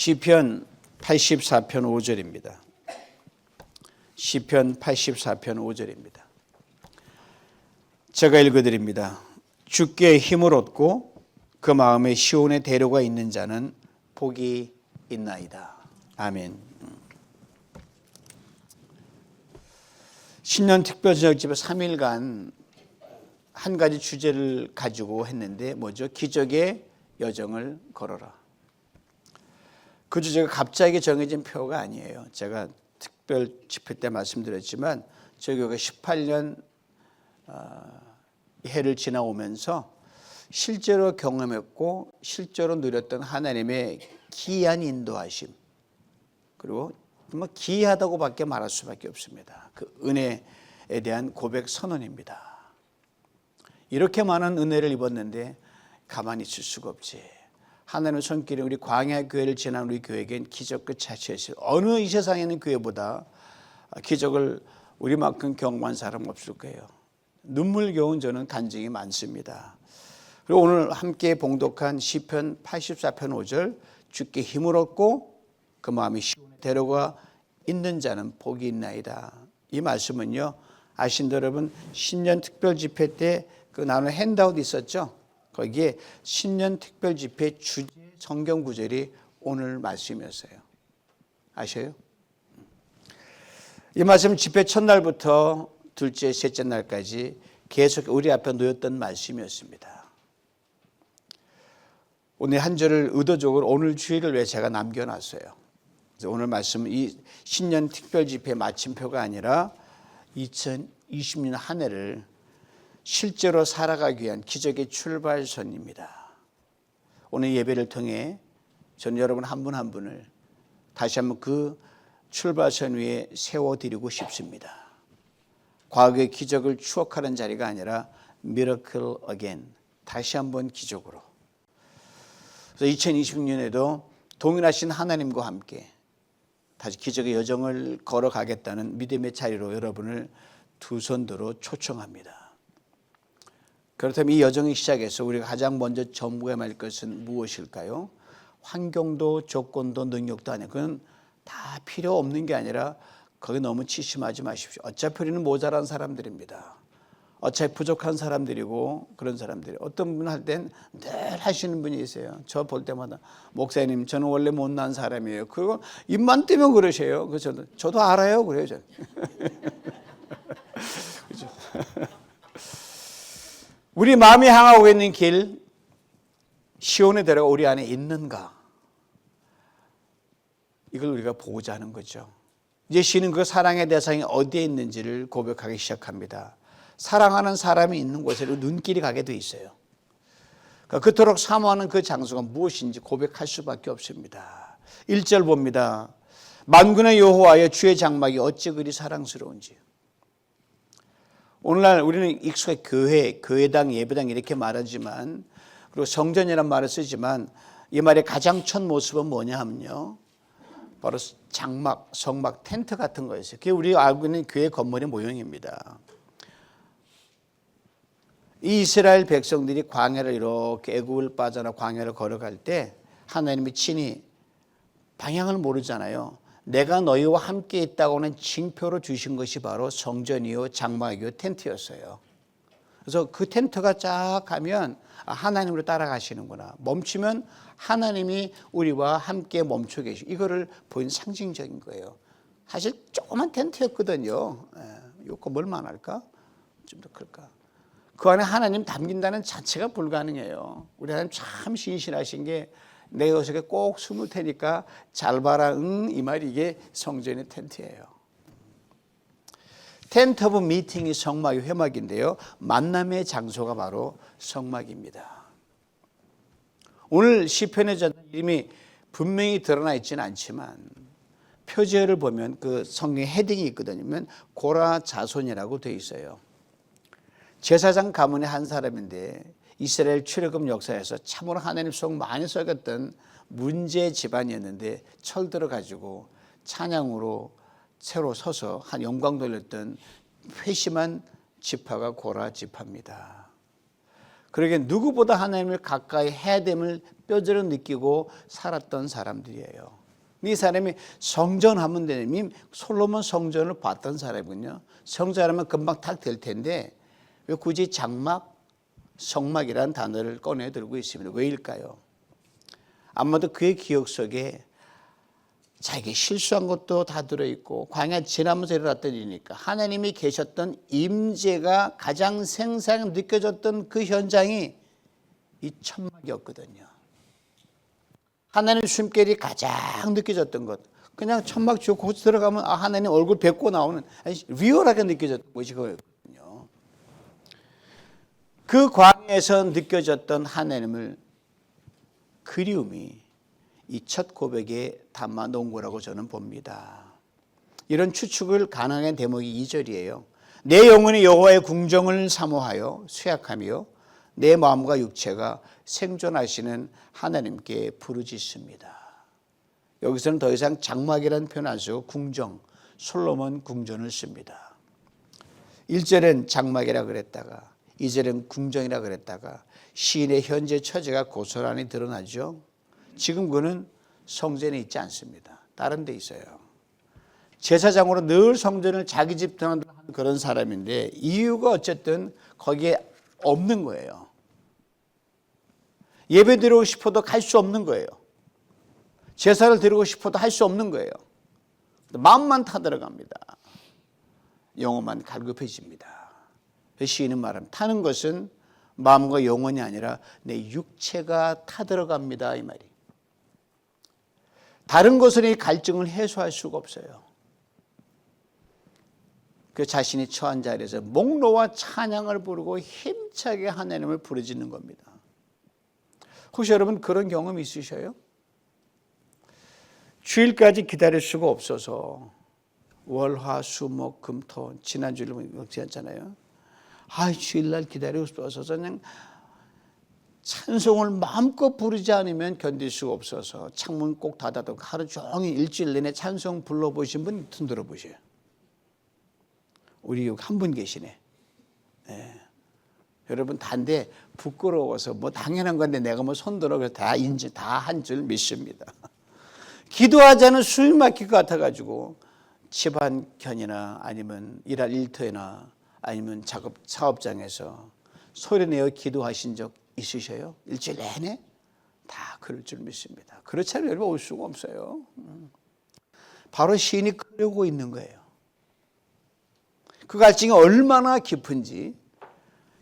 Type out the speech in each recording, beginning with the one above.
시편 84편 5절입니다. 시편 84편 5절입니다. 제가 읽어드립니다. 주께 힘을 얻고 그 마음에 시온의 대로가 있는 자는 복이 있나이다. 아멘. 신년 특별저녁집에 3일간 한 가지 주제를 가지고 했는데 뭐죠? 기적의 여정을 걸어라. 그 주제가 갑자기 정해진 표가 아니에요. 제가 특별 집회 때 말씀드렸지만 저희 교회가 18년 해를 지나오면서 실제로 경험했고 실제로 누렸던 하나님의 기이한 인도하심, 그리고 뭐 기이하다고밖에 말할 수밖에 없습니다. 그 은혜에 대한 고백 선언입니다. 이렇게 많은 은혜를 입었는데 가만히 있을 수가 없지. 하나님의 손길이 우리 광야 교회를 지난 우리 교회에겐 기적 그 자체였어요. 어느 이 세상에 있는 교회보다 기적을 우리만큼 경험한 사람 없을 거예요. 눈물겨운 저는 간증이 많습니다. 그리고 오늘 함께 봉독한 시편 84편 5절, 주께 힘을 얻고 그 마음이 시온의 대로가 있는 자는 복이 있나이다. 이 말씀은요, 아신다 여러분, 신년 특별 집회 때 그 나누는 핸드아웃 있었죠? 거기에 신년 특별 집회 주제 성경 구절이 오늘 말씀이었어요. 아셔요? 이 말씀 집회 첫날부터 둘째, 셋째 날까지 계속 우리 앞에 놓였던 말씀이었습니다. 오늘 한 절을 의도적으로 오늘 주일을 위해 제가 남겨놨어요. 그래서 오늘 말씀 이 신년 특별 집회 마침표가 아니라 2020년 한 해를 실제로 살아가기 위한 기적의 출발선입니다. 오늘 예배를 통해 저는 여러분 한 분 한 분을 다시 한번 그 출발선 위에 세워드리고 싶습니다. 과거의 기적을 추억하는 자리가 아니라 Miracle Again, 다시 한번 기적으로. 그래서 2020년에도 동일하신 하나님과 함께 다시 기적의 여정을 걸어가겠다는 믿음의 자리로 여러분을 두 손 들어 초청합니다. 그렇다면 이 여정의 시작에서 우리가 가장 먼저 점검해야 할 것은 무엇일까요? 환경도 조건도 능력도 아니에요. 그건 다 필요 없는 게 아니라 거기 너무 치심하지 마십시오. 어차피 우리는 모자란 사람들입니다. 어차피 부족한 사람들이고 그런 사람들이 어떤 분 할 땐 늘 하시는 분이 있어요. 저 볼 때마다 목사님 저는 원래 못난 사람이에요. 그리고 입만 뜨면 그러셔요. 그래서 저도 알아요. 그래요. 저는. 그렇죠? 우리 마음이 향하고 있는 길, 시온의 대로가 우리 안에 있는가? 이걸 우리가 보고자 하는 거죠. 이제 시는 그 사랑의 대상이 어디에 있는지를 고백하기 시작합니다. 사랑하는 사람이 있는 곳에로 눈길이 가게 돼 있어요. 그러니까 그토록 사모하는 그 장소가 무엇인지 고백할 수밖에 없습니다. 1절 봅니다. 만군의 여호와의 주의 장막이 어찌 그리 사랑스러운지. 오늘날 우리는 익숙하게 교회, 교회당, 예배당 이렇게 말하지만, 그리고 성전이라는 말을 쓰지만 이 말의 가장 첫 모습은 뭐냐 하면요, 바로 장막, 성막, 텐트 같은 거였어요. 그게 우리가 알고 있는 교회 건물의 모형입니다. 이 이스라엘 백성들이 광야를 이렇게 애굽을 빠져나 광야를 걸어갈 때 하나님이 친히 방향을 모르잖아요. 내가 너희와 함께 있다고 하는 징표로 주신 것이 바로 성전이요 장막이요 텐트였어요. 그래서 그 텐트가 쫙 가면 하나님으로 따라가시는구나. 멈추면 하나님이 우리와 함께 멈춰 계시고, 이거를 보이는 상징적인 거예요. 사실 조그만 텐트였거든요. 이거 뭘만 할까? 좀 더 클까? 그 안에 하나님 담긴다는 자체가 불가능해요. 우리 하나님 참 신실하신 게 내 녀석에 꼭 숨을 테니까 잘 봐라, 응, 이 말이 이게 성전의 텐트예요. 텐트 오브 미팅이 성막의 회막인데요, 만남의 장소가 바로 성막입니다. 오늘 시편의 이름이 분명히 드러나 있지는 않지만 표제를 보면 그 성경 헤딩이 있거든요. 고라 자손이라고 되어 있어요. 제사장 가문의 한 사람인데 이스라엘 출애굽 역사에서 참으로 하나님 속 많이 썩었던 문제 집안이었는데 철들어 가지고 찬양으로 새로 서서 한 영광 돌렸던 회심한 지파가 고라 지파입니다. 그러게 누구보다 하나님을 가까이 해야 됨을 뼈저리게 느끼고 살았던 사람들이에요. 이 사람이 성전하면 되는, 솔로몬 성전을 봤던 사람이군요. 성전하면 금방 탁 될 텐데 왜 굳이 장막, 성막이라는 단어를 꺼내 들고 있습니다. 왜일까요? 아마도 그의 기억 속에 자기 실수한 것도 다 들어있고 광야 지나면서 일어났던 일이니까 하나님이 계셨던 임재가 가장 생생하게 느껴졌던 그 현장이 이 천막이었거든요. 하나님 숨결이 가장 느껴졌던 것, 그냥 천막 지고 거기서 들어가면 하나님 얼굴 뵙고 나오는 리얼하게 느껴졌던 것이 그거였거든요. 그 광야에서 느껴졌던 하나님을 그리움이 이 첫 고백에 담아 놓은 거라고 저는 봅니다. 이런 추측을 가능한 대목이 2절이에요. 내 영혼이 여호와의 궁정을 사모하여 쇠약하며 내 마음과 육체가 생존하시는 하나님께 부르짖습니다. 여기서는 더 이상 장막이라는 표현 안 쓰고 궁정, 솔로몬 궁전을 씁니다. 1절은 장막이라 그랬다가 2절은 궁정이라 그랬다가 시인의 현재 처지가 고스란히 드러나죠. 지금 그는 성전에 있지 않습니다. 다른 데 있어요. 제사장으로 늘 성전을 자기 집 등하는 그런 사람인데 이유가 어쨌든 거기에 없는 거예요. 예배 드리고 싶어도 갈 수 없는 거예요. 제사를 드리고 싶어도 할 수 없는 거예요. 마음만 타들어갑니다. 영혼만 갈급해집니다. 시인은 말합니다. 타는 것은 마음과 영혼이 아니라 내 육체가 타들어갑니다. 이 말이. 다른 것은 이 갈증을 해소할 수가 없어요. 그 자신이 처한 자리에서 목놓아 찬양을 부르고 힘차게 하나님을 부르짖는 겁니다. 혹시 여러분 그런 경험이 있으셔요? 주일까지 기다릴 수가 없어서 월, 화, 수, 목, 금, 토 지난주를 먹지않잖아요. 주일날 기다리고 싶어서 그냥 찬송을 마음껏 부르지 않으면 견딜 수가 없어서 창문 꼭 닫아두고 하루 종일 일주일 내내 찬송 불러보신 분 손 들어보세요. 우리 여기 한 분 계시네. 네. 여러분 단데 부끄러워서 뭐 당연한 건데 내가 뭐 손 들어 그래서 다 한 줄 믿습니다. 기도하지 않은 숨이 막힐 것 같아가지고 집안견이나 아니면 일할 일터나 아니면 사업장에서 소리내어 기도하신 적 있으셔요? 일주일 내내? 다 그럴 줄 믿습니다. 그렇지 않으면 여러분 올 수가 없어요. 바로 시인이 그러고 있는 거예요. 그 갈증이 얼마나 깊은지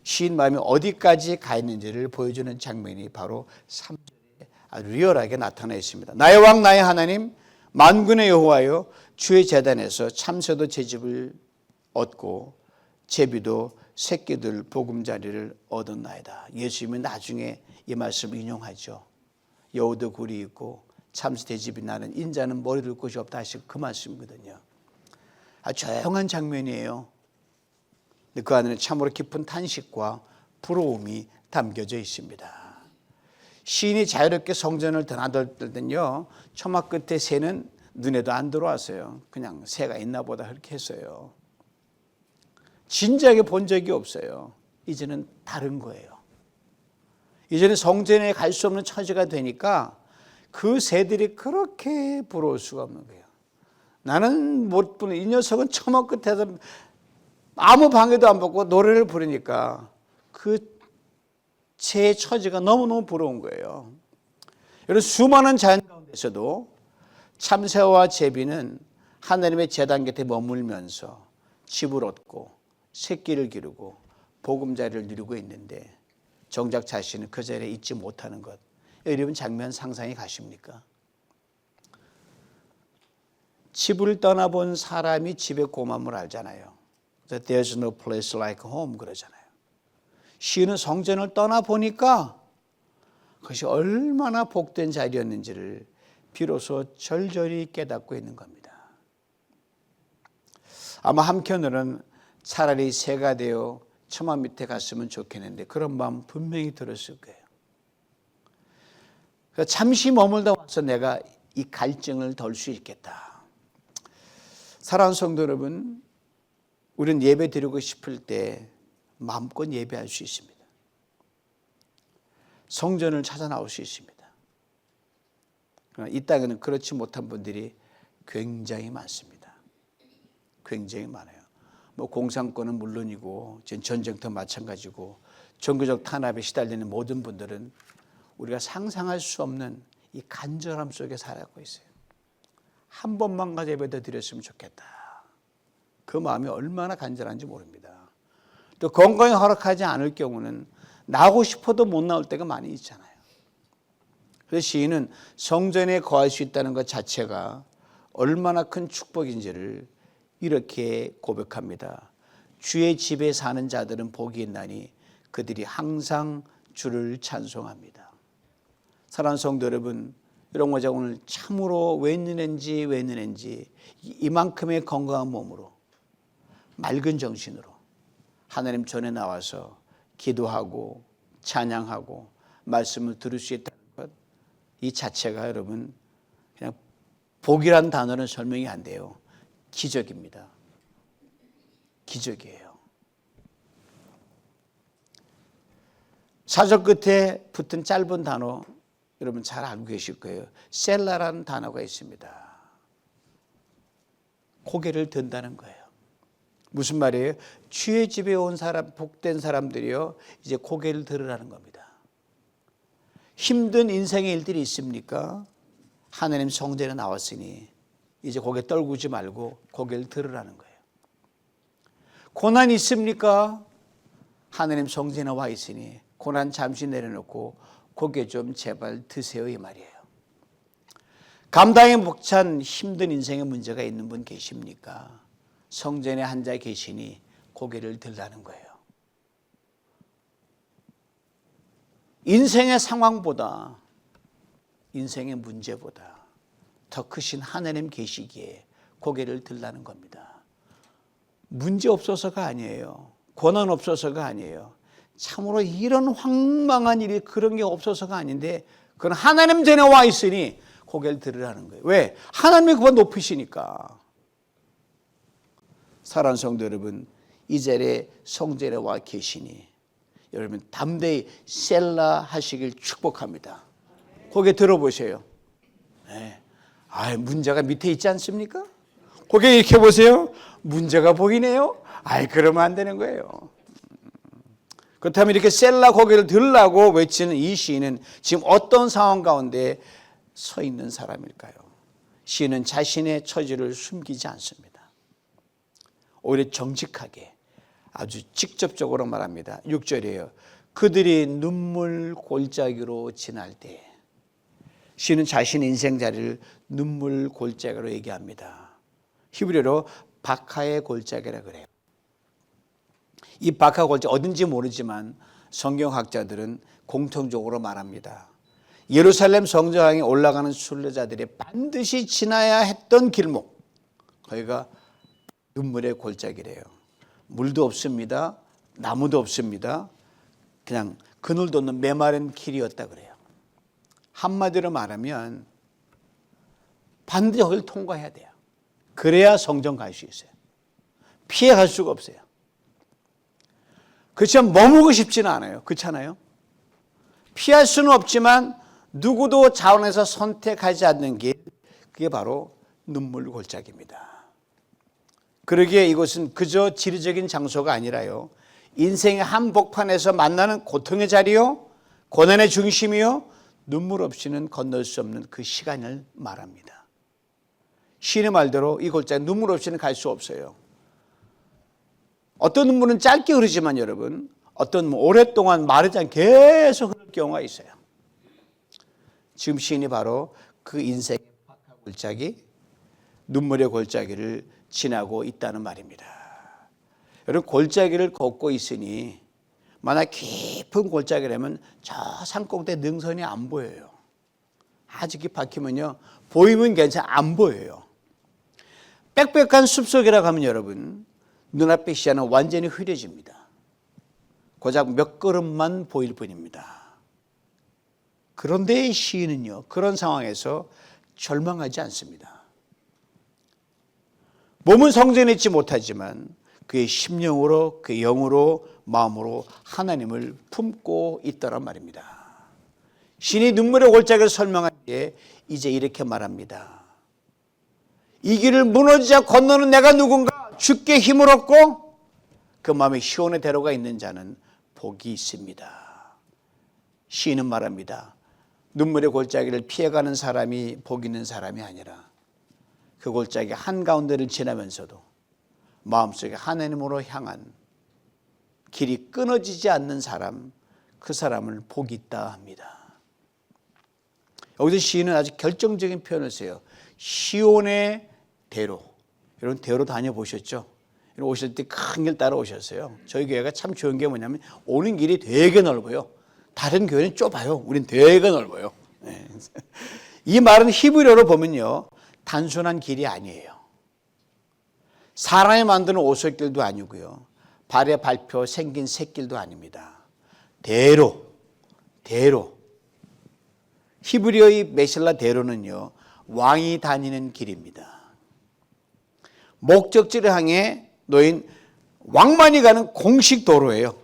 시인 마음이 어디까지 가 있는지를 보여주는 장면이 바로 3절에 아주 리얼하게 나타나 있습니다. 나의 왕 나의 하나님 만군의 여호와여 주의 제단에서 참새도 제집을 얻고 제비도 새끼들 보금자리를 얻었나이다. 예수님은 나중에 이 말씀을 인용하죠. 여우도 굴이 있고 참새 돼집이 나는 인자는 머리 둘 곳이 없다 하시고 그 말씀이거든요. 아주 조용한 장면이에요. 근데 그 안에는 참으로 깊은 탄식과 부러움이 담겨져 있습니다. 시인이 자유롭게 성전을 드나들 때는요, 초막 끝에 새는 눈에도 안 들어왔어요. 그냥 새가 있나 보다 그렇게 했어요. 진지하게 본 적이 없어요. 이제는 다른 거예요. 이제는 성전에 갈 수 없는 처지가 되니까 그 새들이 그렇게 부러울 수가 없는 거예요. 나는 못 부는 이 녀석은 처막 끝에서 아무 방해도 안 받고 노래를 부르니까 그 새의 처지가 너무너무 부러운 거예요. 여러분 수많은 자연 가운데서도 참새와 제비는 하나님의 제단 곁에 머물면서 집을 얻고 새끼를 기르고 보금자리를 누리고 있는데 정작 자신은 그 자리에 있지 못하는 것. 여러분 장면 상상이 가십니까? 집을 떠나본 사람이 집의 고마움을 알잖아요. There's no place like home 그러잖아요. 시인은 성전을 떠나보니까 그것이 얼마나 복된 자리였는지를 비로소 절절히 깨닫고 있는 겁니다. 아마 한편으로는 차라리 새가 되어 처마 밑에 갔으면 좋겠는데 그런 마음 분명히 들었을 거예요. 잠시 머물다 와서 내가 이 갈증을 덜 수 있겠다. 사랑하는 성도 여러분, 우리는 예배 드리고 싶을 때 마음껏 예배할 수 있습니다. 성전을 찾아 나올 수 있습니다. 그러나 이 땅에는 그렇지 못한 분들이 굉장히 많습니다. 굉장히 많아요. 뭐 공산권은 물론이고 전쟁터 마찬가지고 종교적 탄압에 시달리는 모든 분들은 우리가 상상할 수 없는 이 간절함 속에 살아가고 있어요. 한 번만 가서 예배도 드렸으면 좋겠다. 그 마음이 얼마나 간절한지 모릅니다. 또 건강이 허락하지 않을 경우는 나오고 싶어도 못 나올 때가 많이 있잖아요. 그래서 시인은 성전에 거할 수 있다는 것 자체가 얼마나 큰 축복인지를 이렇게 고백합니다. 주의 집에 사는 자들은 복이 있나니 그들이 항상 주를 찬송합니다. 사랑하는 성도 여러분, 이런 거자 오늘 참으로 웬일인지 이만큼의 건강한 몸으로 맑은 정신으로 하나님 전에 나와서 기도하고 찬양하고 말씀을 들을 수 있다는 것, 이 자체가 여러분 그냥 복이란 단어는 설명이 안 돼요. 기적입니다. 기적이에요. 사절 끝에 붙은 짧은 단어 여러분 잘 알고 계실 거예요. 셀라라는 단어가 있습니다. 고개를 든다는 거예요. 무슨 말이에요? 주의 집에 온 사람, 복된 사람들이요, 이제 고개를 들으라는 겁니다. 힘든 인생의 일들이 있습니까? 하나님 성전에 나왔으니 이제 고개 떨구지 말고 고개를 들으라는 거예요. 고난이 있습니까? 하나님 성전에 와 있으니 고난 잠시 내려놓고 고개 좀 제발 드세요, 이 말이에요. 감당이 벅찬 힘든 인생의 문제가 있는 분 계십니까? 성전에 앉아 계시니 고개를 들라는 거예요. 인생의 상황보다, 인생의 문제보다 더 크신 하나님 계시기에 고개를 들라는 겁니다. 문제 없어서가 아니에요. 고난 없어서가 아니에요. 참으로 이런 황망한 일이 그런 게 없어서가 아닌데 그건 하나님 전에 와 있으니 고개를 들으라는 거예요. 왜? 하나님이 그거 높이시니까. 사랑하는 성도 여러분, 이 자리에 성전에 와 계시니 여러분 담대히 셀라 하시길 축복합니다. 고개 들어보세요. 네. 문제가 밑에 있지 않습니까? 고개 이렇게 보세요. 문제가 보이네요. 그러면 안 되는 거예요. 그렇다면 이렇게 셀라 고개를 들라고 외치는 이 시인은 지금 어떤 상황 가운데 서 있는 사람일까요? 시인은 자신의 처지를 숨기지 않습니다. 오히려 정직하게 아주 직접적으로 말합니다. 6절이에요. 그들이 눈물 골짜기로 지날 때, 시인은 자신의 인생자리를 눈물 골짜기로 얘기합니다. 히브리어로 바카의 골짜기라 그래요. 이 바카 골짜기 어딘지 모르지만 성경학자들은 공통적으로 말합니다. 예루살렘 성전에 올라가는 순례자들이 반드시 지나야 했던 길목, 거기가 눈물의 골짜기래요. 물도 없습니다. 나무도 없습니다. 그냥 그늘도 없는 메마른 길이었다 그래요. 한마디로 말하면 반드시 거기를 통과해야 돼요. 그래야 성전 갈 수 있어요. 피해 갈 수가 없어요. 그렇지만 머무고 싶지는 않아요. 그렇잖아요. 피할 수는 없지만 누구도 자원해서 선택하지 않는 길, 그게 바로 눈물 골짜기입니다. 그러기에 이곳은 그저 지리적인 장소가 아니라요, 인생의 한복판에서 만나는 고통의 자리요, 고난의 중심이요, 눈물 없이는 건널 수 없는 그 시간을 말합니다. 시인의 말대로 이 골짜기 눈물 없이는 갈 수 없어요. 어떤 눈물은 짧게 흐르지만 여러분, 어떤 오랫동안 마르지 않게 계속 흐를 경우가 있어요. 지금 시인이 바로 그 인생의 골짜기, 눈물의 골짜기를 지나고 있다는 말입니다. 여러분, 골짜기를 걷고 있으니 만약 깊은 골짜기라면 저 산꼭대 능선이 안 보여요. 아주 깊박히면요, 보이면 괜찮아, 안 보여요. 빽빽한 숲속이라고 하면 여러분, 눈앞의 시야는 완전히 흐려집니다. 고작 몇 걸음만 보일 뿐입니다. 그런데 시인은요, 그런 상황에서 절망하지 않습니다. 몸은 성전에 있지 못하지만 그의 심령으로, 그의 영으로, 마음으로 하나님을 품고 있다란 말입니다. 신이 눈물의 골짜기를 설명한 뒤에 이제 이렇게 말합니다. 이 길을 무너지자 건너는 내가 누군가? 주께 힘을 얻고 그 마음에 시온의 대로가 있는 자는 복이 있습니다. 시인은 말합니다. 눈물의 골짜기를 피해가는 사람이 복 있는 사람이 아니라 그 골짜기 한가운데를 지나면서도 마음속에 하나님으로 향한 길이 끊어지지 않는 사람, 그 사람을 복이 있다 합니다. 여기서 시인은 아주 결정적인 표현을 써요. 시온의 대로. 여러분 대로 다녀보셨죠? 오실 때 큰 길 따라오셨어요. 저희 교회가 참 좋은 게 뭐냐면 오는 길이 되게 넓어요. 다른 교회는 좁아요. 우린 되게 넓어요. 이 말은 히브리어로 보면요, 단순한 길이 아니에요. 사람이 만드는 오솔길도 아니고요, 발에 밟혀 생긴 샛길도 아닙니다. 대로. 히브리어의 메실라 대로는요, 왕이 다니는 길입니다. 목적지를 향해 놓인 왕만이 가는 공식 도로예요.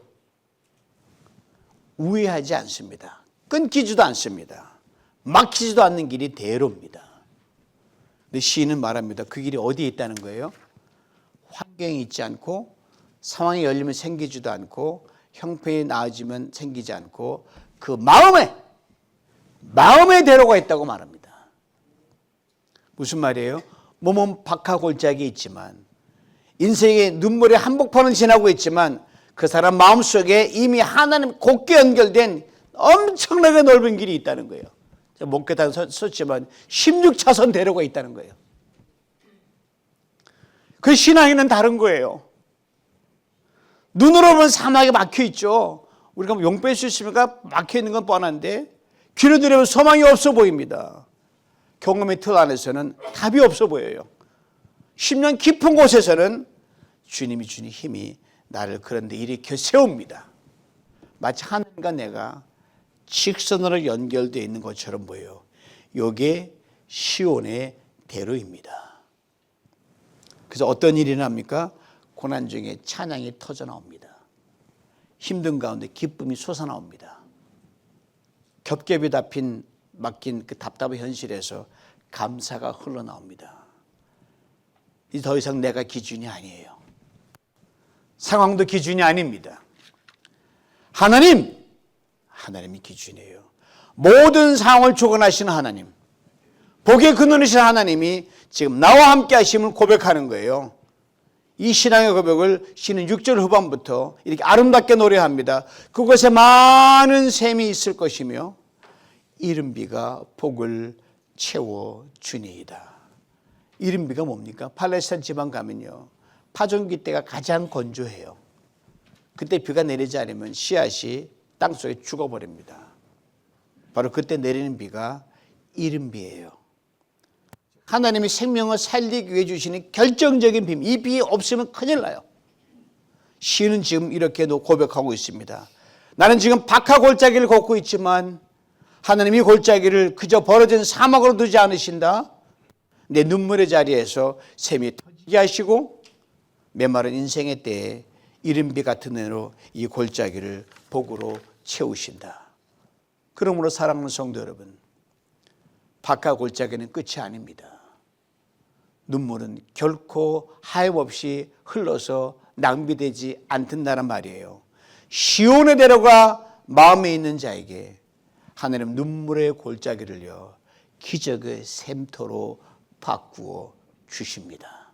우회하지 않습니다. 끊기지도 않습니다. 막히지도 않는 길이 대로입니다. 근데 시인은 말합니다. 그 길이 어디에 있다는 거예요? 환경이 있지 않고, 상황이 열리면 생기지도 않고, 형편이 나아지면 생기지 않고, 그 마음의 대로가 있다고 말합니다. 무슨 말이에요? 몸은 박하골짜기 있지만, 인생의 눈물의 한복판을 지나고 있지만 그 사람 마음속에 이미 하나님 곧게 연결된 엄청나게 넓은 길이 있다는 거예요. 목회단 썼지만 16차선 대로가 있다는 거예요. 그 신앙에는 다른 거예요. 눈으로 보면 사막에 막혀 있죠. 우리가 용 뺄 수 있습니까? 막혀 있는 건 뻔한데 귀로 들으면 소망이 없어 보입니다. 경험의 틀 안에서는 답이 없어 보여요. 10년 깊은 곳에서는 주님이 주신 힘이 나를 그런데 일으켜 세웁니다. 마치 하나님과 내가 직선으로 연결되어 있는 것처럼 보여요. 이게 시온의 대로입니다. 그래서 어떤 일이 납니까? 고난 중에 찬양이 터져 나옵니다. 힘든 가운데 기쁨이 솟아나옵니다. 겹겹이 막힌 그 답답한 현실에서 감사가 흘러나옵니다. 이제 더 이상 내가 기준이 아니에요. 상황도 기준이 아닙니다. 하나님이 기준이에요. 모든 상황을 주관하시는 하나님, 복의 근원이신 하나님이 지금 나와 함께 하심을 고백하는 거예요. 이 신앙의 고백을 시는 6절 후반부터 이렇게 아름답게 노래합니다. 그곳에 많은 샘이 있을 것이며 이른 비가 복을 채워주니이다. 이른 비가 뭡니까? 팔레스타인 지방 가면요, 파종기 때가 가장 건조해요. 그때 비가 내리지 않으면 씨앗이 땅속에 죽어버립니다. 바로 그때 내리는 비가 이른 비예요. 하나님이 생명을 살리기 위해 주시는 결정적인 비, 이 비 없으면 큰일 나요. 시인은 지금 이렇게 고백하고 있습니다. 나는 지금 박하골짜기를 걷고 있지만 하나님이 골짜기를 그저 벌어진 사막으로 두지 않으신다. 내 눈물의 자리에서 샘이 터지게 하시고 메마른 인생의 때에 이른 비 같은 애로 이 골짜기를 복으로 채우신다. 그러므로 사랑하는 성도 여러분, 박하골짜기는 끝이 아닙니다. 눈물은 결코 하염없이 흘러서 낭비되지 않는다는 말이에요. 시온의 대로가 마음에 있는 자에게 하나님 눈물의 골짜기를요, 기적의 샘터로 바꾸어 주십니다.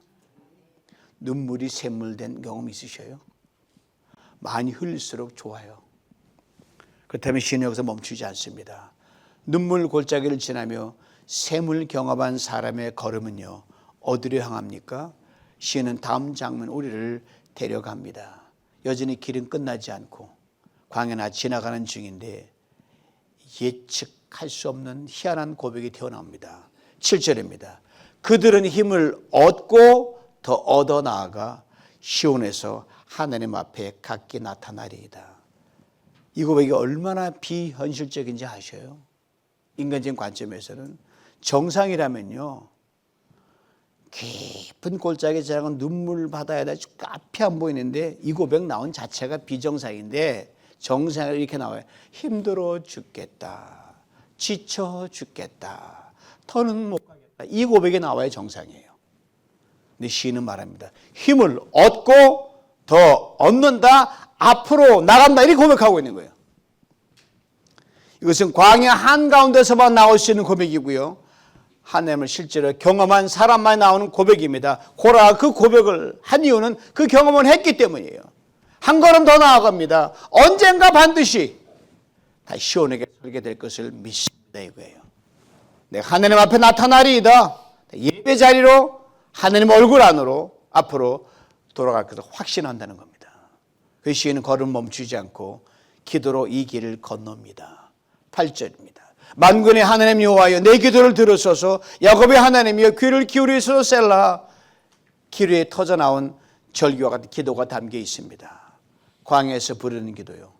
눈물이 샘물된 경험 있으셔요? 많이 흘릴수록 좋아요. 그렇다면 시는 여기서 멈추지 않습니다. 눈물 골짜기를 지나며 샘을 경험한 사람의 걸음은요, 어디로 향합니까? 시는 다음 장면 우리를 데려갑니다. 여전히 길은 끝나지 않고 광야나 지나가는 중인데 예측할 수 없는 희한한 고백이 튀어나옵니다. 7절입니다. 그들은 힘을 얻고 더 얻어 나아가 시온에서 하나님 앞에 각기 나타나리이다. 이 고백이 얼마나 비현실적인지 아셔요? 인간적인 관점에서는 정상이라면요, 깊은 골짜기에 지나가면 눈물 받아야 돼. 앞이 안 보이는데 이 고백 나온 자체가 비정상인데 정상으로 이렇게 나와요. 힘들어 죽겠다. 지쳐 죽겠다. 더는 못 가겠다. 이 고백이 나와야 정상이에요. 근데 시인은 말합니다. 힘을 얻고 더 얻는다. 앞으로 나간다. 이렇게 고백하고 있는 거예요. 이것은 광야 한가운데서만 나올 수 있는 고백이고요. 하나님을 실제로 경험한 사람만 나오는 고백입니다. 고라가 그 고백을 한 이유는 그 경험을 했기 때문이에요. 한 걸음 더 나아갑니다. 언젠가 반드시 다시 시온에게 설계될 것을 믿습니다. 이거예요. 내가 하나님 앞에 나타나리이다. 예배 자리로 하나님 얼굴 안으로 앞으로 돌아갈 것을 확신한다는 겁니다. 그 시인은 걸음 멈추지 않고 기도로 이 길을 건넙니다. 8절입니다. 만군의 하나님 여호와여 내 기도를 들으소서. 야곱의 하나님이여 귀를 기울이소서. 셀라. 기류에 터져나온 절규와 같은 기도가 담겨 있습니다. 광야에서 부르는 기도요.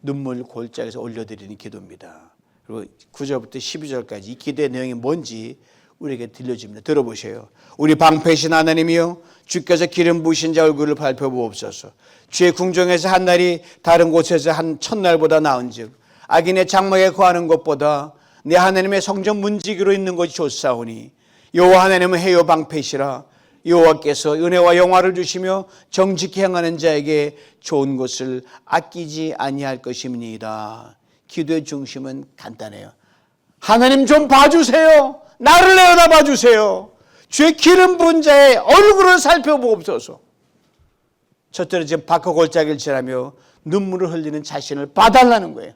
눈물 골짜기에서 올려드리는 기도입니다. 그리고 9절부터 12절까지 이 기도의 내용이 뭔지 우리에게 들려줍니다. 들어보세요. 우리 방패신 하나님이여 주께서 기름 부으신 자 얼굴을 살펴보옵소서. 주의 궁정에서 한 날이 다른 곳에서 한 첫날보다 나은즉 악인의 장막에 거하는 것보다 내 하나님의 성전 문지기로 있는 것이 좋사오니 여호와 하나님은 해요 방패시라. 여호와께서 은혜와 영화를 주시며 정직히 행하는 자에게 좋은 것을 아끼지 아니할 것임이니이다. 기도의 중심은 간단해요. 하나님 좀 봐주세요. 나를 내어다 봐주세요. 주의 기름 부은 자의 얼굴을 살펴보옵소서. 첫째로 지금 바깥 골짜기를 지나며 눈물을 흘리는 자신을 봐달라는 거예요.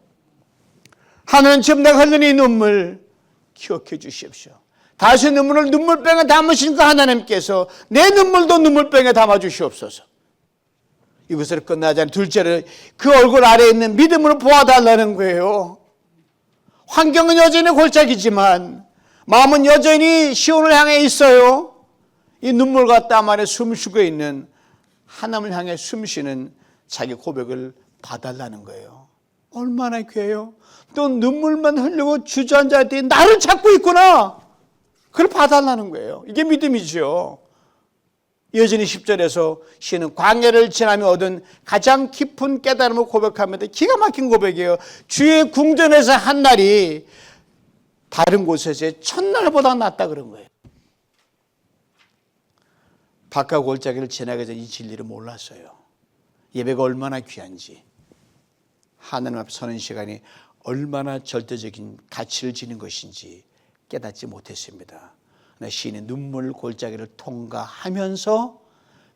하나님 지금 내가 흘리는 이 눈물 기억해 주십시오. 다시 눈물을 눈물병에 담으신 그 하나님께서 내 눈물도 눈물병에 담아 주시옵소서. 이것으로 끝나지 않아요. 둘째로 그 얼굴 아래에 있는 믿음으로 보아달라는 거예요. 환경은 여전히 골짜기지만 마음은 여전히 시온을 향해 있어요. 이 눈물과 땀 안에 숨쉬고 있는 하나님을 향해 숨쉬는 자기 고백을 봐달라는 거예요. 얼마나 귀해요. 또 눈물만 흘리고 주저앉아 있더니 나를 찾고 있구나. 그걸 봐달라는 거예요. 이게 믿음이죠. 여전히 10절에서 시인은 광야를 지나며 얻은 가장 깊은 깨달음을 고백합니다. 기가 막힌 고백이에요. 주의 궁전에서 한 날이 다른 곳에서의 첫날보다 낫다 그런 거예요. 바깥 골짜기를 지나기 전에 이 진리를 몰랐어요. 예배가 얼마나 귀한지, 하나님 앞에 서는 시간이 얼마나 절대적인 가치를 지닌 것인지 깨닫지 못했습니다. 시인의 눈물 골짜기를 통과하면서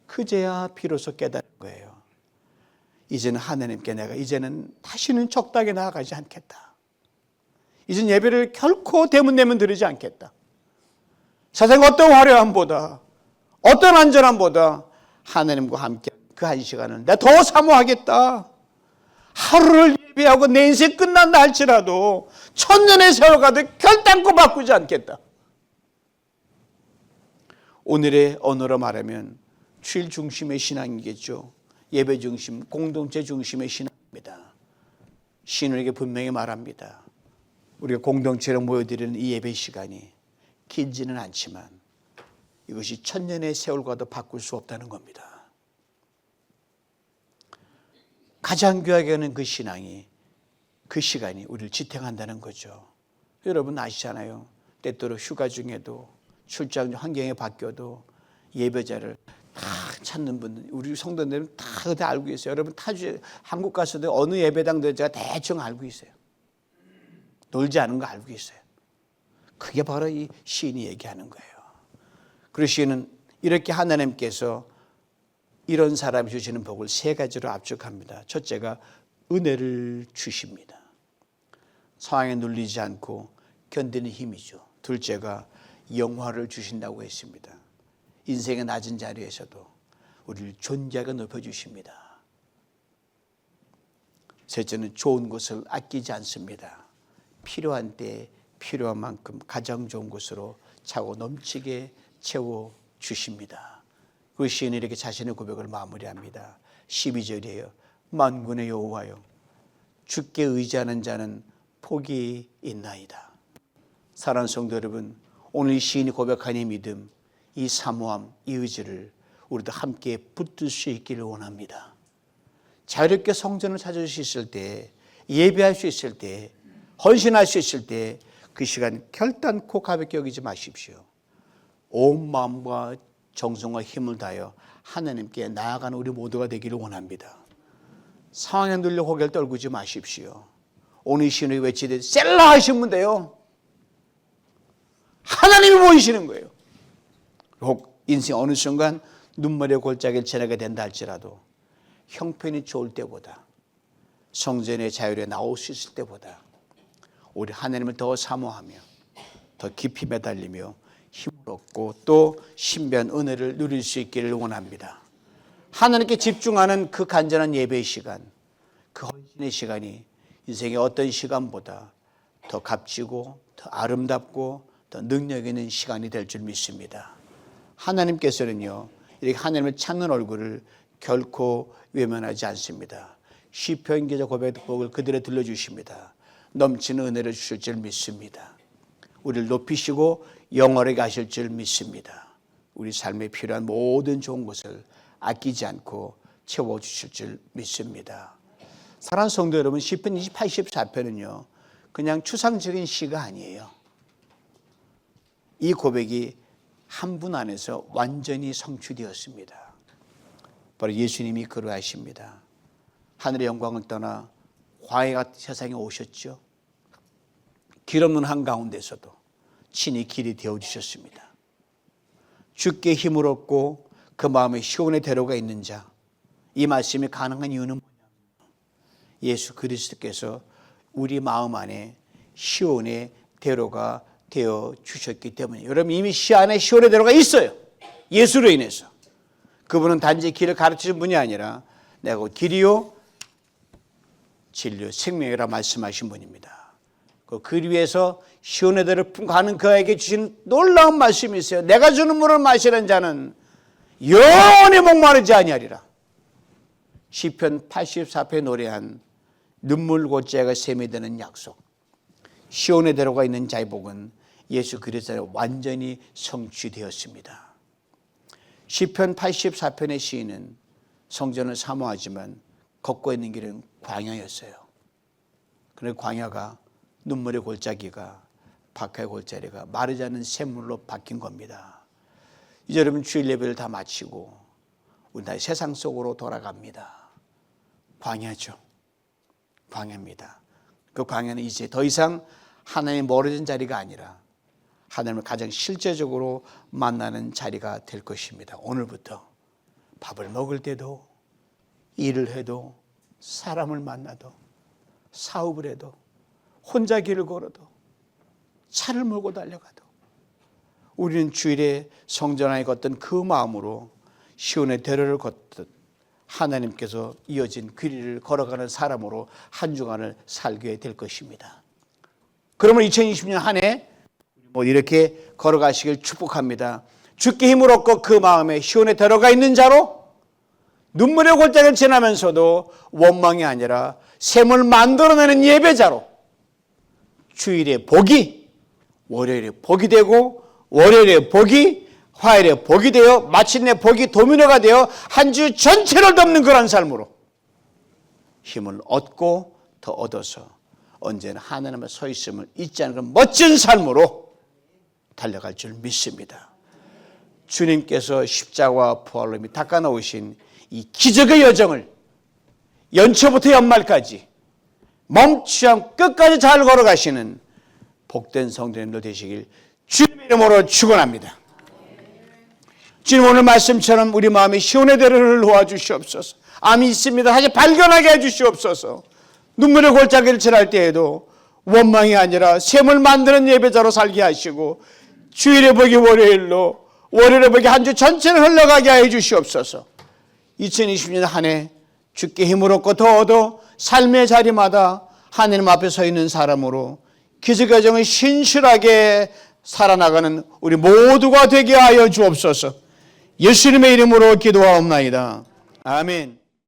그제야 비로소 깨달은 거예요. 이제는 하나님께 내가 이제는 다시는 적당히 나아가지 않겠다. 이제는 예배를 결코 대문대문 드리지 않겠다. 세상 어떤 화려함보다 어떤 안전함보다 하나님과 함께 그 한 시간을 내가 더 사모하겠다. 하루를 예배하고 내 인생 끝난다 할지라도 천년의 세월 가도 결단코 바꾸지 않겠다. 오늘의 언어로 말하면 주일 중심의 신앙이겠죠. 예배 중심, 공동체 중심의 신앙입니다. 시인에게 분명히 말합니다. 우리가 공동체로 모여드리는 이 예배 시간이 길지는 않지만 이것이 천년의 세월과도 바꿀 수 없다는 겁니다. 가장 귀하게 하는 그 신앙이, 그 시간이 우리를 지탱한다는 거죠. 여러분 아시잖아요. 때때로 휴가 중에도 출장 환경이 바뀌어도 예배자를 다 찾는 분들, 우리 성도들은 다 알고 계세요. 여러분 타주 한국 가서도 어느 예배당도 제가 대충 알고 있어요. 놀지 않은 거 알고 있어요. 그게 바로 이 시인이 얘기하는 거예요. 그리고 시인은 이렇게 하나님께서 이런 사람이 주시는 복을 세 가지로 압축합니다. 첫째가 은혜를 주십니다. 상황에 눌리지 않고 견디는 힘이죠. 둘째가 영화를 주신다고 했습니다. 인생의 낮은 자리에서도 우리를 존귀하게 높여주십니다. 셋째는 좋은 것을 아끼지 않습니다. 필요한 때 필요한 만큼 가장 좋은 것으로 차고 넘치게 채워주십니다. 그 시인이 이렇게 자신의 고백을 마무리합니다. 12절이에요. 만군의 여호와여 주께 의지하는 자는 복이 있나이다. 사랑하는 성도 여러분, 오늘 이 시인이 고백한 이 믿음, 이 사모함, 이 의지를 우리도 함께 붙들 수 있기를 원합니다. 자유롭게 성전을 찾을 수 있을 때, 예배할 수 있을 때 헌신할 수 있을 때 그 시간 결단코 가볍게 여기지 마십시오. 온 마음과 정성과 힘을 다하여 하나님께 나아가는 우리 모두가 되기를 원합니다. 상황에 눌려 고개를 떨구지 마십시오. 오늘 이 시간에 외치듯 셀라 하시면 돼요. 하나님이 보이시는 거예요. 혹 인생 어느 순간 눈물의 골짜기를 지나게 된다 할지라도 형편이 좋을 때보다 성전의 자율에 나올 수 있을 때보다 우리 하나님을 더 사모하며 더 깊이 매달리며 힘을 얻고 또 신비한 은혜를 누릴 수 있기를 원합니다. 하나님께 집중하는 그 간절한 예배의 시간, 그 헌신의 시간이 인생의 어떤 시간보다 더 값지고 더 아름답고 더 능력 있는 시간이 될 줄 믿습니다. 하나님께서는요, 이렇게 하나님을 찾는 얼굴을 결코 외면하지 않습니다. 시편 기자 고백복을 그들에 들려주십니다. 넘치는 은혜를 주실 줄 믿습니다. 우리를 높이시고 영원하게 하실 줄 믿습니다. 우리 삶에 필요한 모든 좋은 것을 아끼지 않고 채워주실 줄 믿습니다. 사랑하는 성도 여러분, 시편 84편은요 그냥 추상적인 시가 아니에요. 이 고백이 한 분 안에서 완전히 성취되었습니다. 바로 예수님이 그러하십니다. 하늘의 영광을 떠나 광야 같은 세상에 오셨죠. 길 없는 한가운데서도 친히 길이 되어주셨습니다. 주께 힘을 얻고 그 마음에 시온의 대로가 있는 자, 이 말씀이 가능한 이유는 뭐냐면 예수 그리스도께서 우리 마음 안에 시온의 대로가 되어 주셨기 때문에. 여러분 이미 시 안에 시온의 대로가 있어요. 예수로 인해서. 그분은 단지 길을 가르치는 분이 아니라 내가 곧 길이요 진리요 생명이라 말씀하신 분입니다. 그 위에서 시온의 대로를 가는 그에게 주신 놀라운 말씀이 있어요. 내가 주는 물을 마시는 자는 영원히 목마르지 아니하리라. 시편 84편에 노래한 눈물 곧자가 샘이 되는 약속. 시온의 대로가 있는 자의 복은 예수 그리스도에 완전히 성취되었습니다. 시편 84편의 시인은 성전을 사모하지만 걷고 있는 길은 광야였어요. 그런데 광야가 눈물의 골짜기가 박하의 골짜기가 마르지 않는 샘물로 바뀐 겁니다. 이제 여러분 주일 예배를 다 마치고 우리 다시 세상 속으로 돌아갑니다. 광야죠. 광야입니다. 그 광야는 이제 더 이상 하나님 멀어진 자리가 아니라 하나님을 가장 실제적으로 만나는 자리가 될 것입니다. 오늘부터 밥을 먹을 때도 일을 해도 사람을 만나도 사업을 해도 혼자 길을 걸어도 차를 몰고 달려가도 우리는 주일에 성전 안에 걷던 그 마음으로 시온의 대로를 걷듯 하나님께서 이어진 길을 걸어가는 사람으로 한 주간을 살게 될 것입니다. 그러면 2020년 한 해 이렇게 걸어가시길 축복합니다. 주께 힘을 얻고 그 마음에 시온에 들어가 있는 자로 눈물의 골짜기를 지나면서도 원망이 아니라 샘을 만들어내는 예배자로 주일의 복이 월요일에 복이 되고 월요일에 복이 화요일에 복이 되어 마침내 복이 도미노가 되어 한 주 전체를 덮는 그런 삶으로 힘을 얻고 더 얻어서 언제나 하나님의 서 있음을 잊지 않는 그런 멋진 삶으로 달려갈 줄 믿습니다. 주님께서 십자가와 부활로 이미 닦아놓으신 이 기적의 여정을 연초부터 연말까지 멈추지 않고 끝까지 잘 걸어가시는 복된 성도님들 되시길 주님의 이름으로 축원합니다. 주님 오늘 말씀처럼 우리 마음에 시온의 대로를 놓아주시옵소서. 암이 있습니다. 다시 발견하게 해주시옵소서. 눈물의 골짜기를 지날 때에도 원망이 아니라 샘을 만드는 예배자로 살게 하시고 주일의 복이 월요일로 월요일의 복이 한 주 전체를 흘러가게 해 주시옵소서. 2020년 한 해 주께 힘을 얻고 더 얻어 삶의 자리마다 하나님 앞에 서 있는 사람으로 기적 여정을 신실하게 살아나가는 우리 모두가 되게 하여 주옵소서. 예수님의 이름으로 기도하옵나이다. 아멘.